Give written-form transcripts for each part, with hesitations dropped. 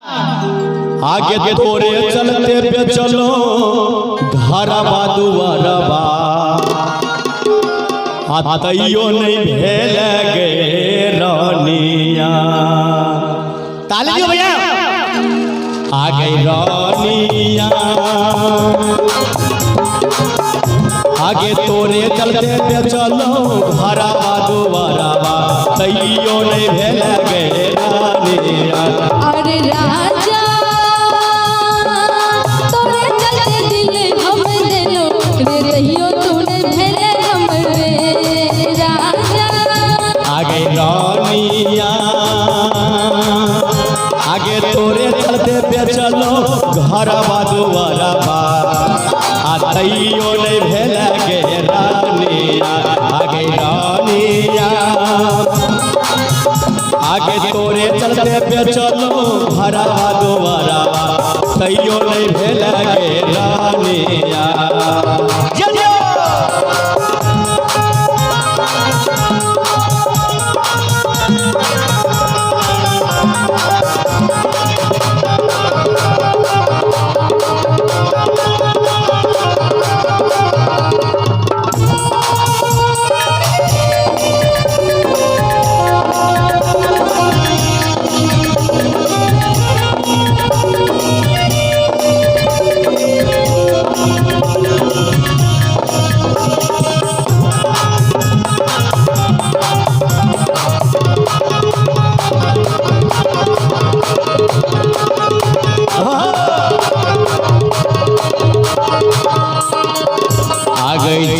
आगे तोरे चलते पे चलो घरवा दुआरवा आतइयो नहीं भेल गे रानिया। ताली दियो भैया। आगे रानिया आगे तोरे चलते पे चलो घरवा दुआरवा तइयो नहीं भेल गे रानिया। अरे राजा तोरे चलते दिल हम देलो रे रहियो तूने भेले हमरे राजा। आगे रानिया आगे तोरे चलते पे चलो घरवा दुआरवा आतइयो नहीं भेल गे रानिया। आगे रानिया आगे तोरे चलते पे चलो घरवा दुआरवा तइयो नहीं भेल गे रानिया।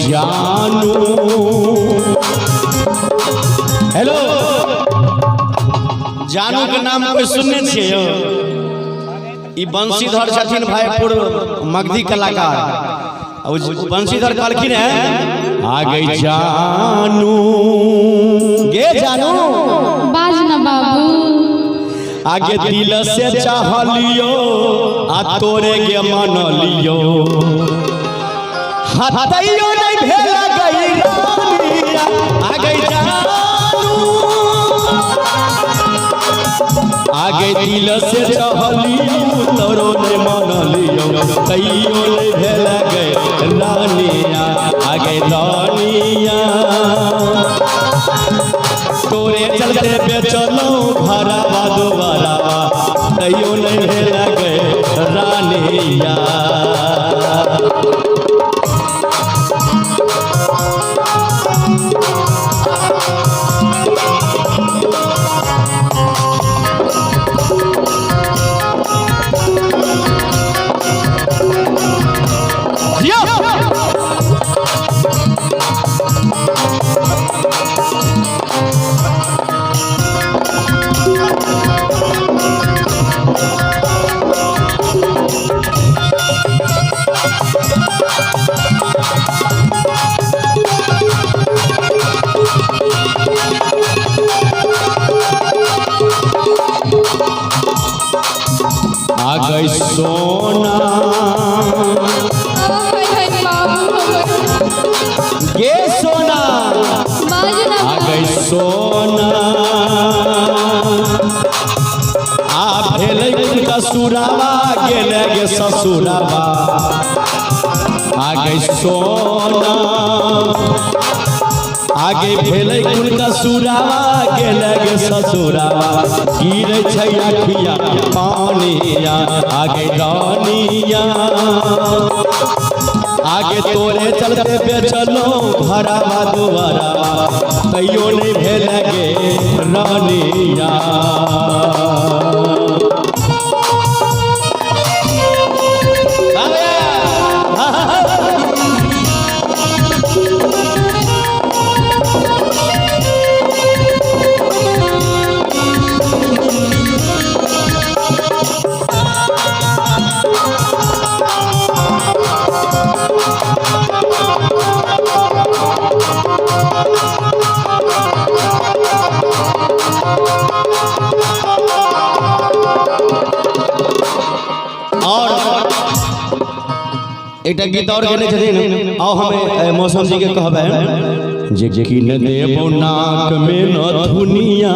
जानू हेलो जानू के नाम कोई सुनने छिए? ई बंशीधर छथिन भाईपुर मगधी कलाकार। बंशीधर कहलखिन है आगे जानू गे जानू बाज ना बाबू। आगे दिल से चाहलियो आ तोरे के मन लियो हतइयो नहीं भेल गई रानिया। आगे जानू आगे दिल से चाहलियो तोरो ने मन लियो तइयो नहीं भेल गई रानिया। आगे रानिया तोरे चलते पे चलो घरवा दुआरवा तइयो नहीं भेल गई रानिया। आगे सोना गे सोना आगे सोना आ भेलै कसूरावा गेले गे ससुरावा। आगे सोना आगे भेलै कसूरावा गेले गे ससुरावा गिरै छै अखिया पानिया। आगे रानिया आगे तोरे चलते पे चलो घरवा दुआरवा तइयो नहीं भेल गे रानिया। एक गीत और गेने छथिन आओ हमें मौसम जी के कहबे जे कि न देबो नाक में न धुनिया।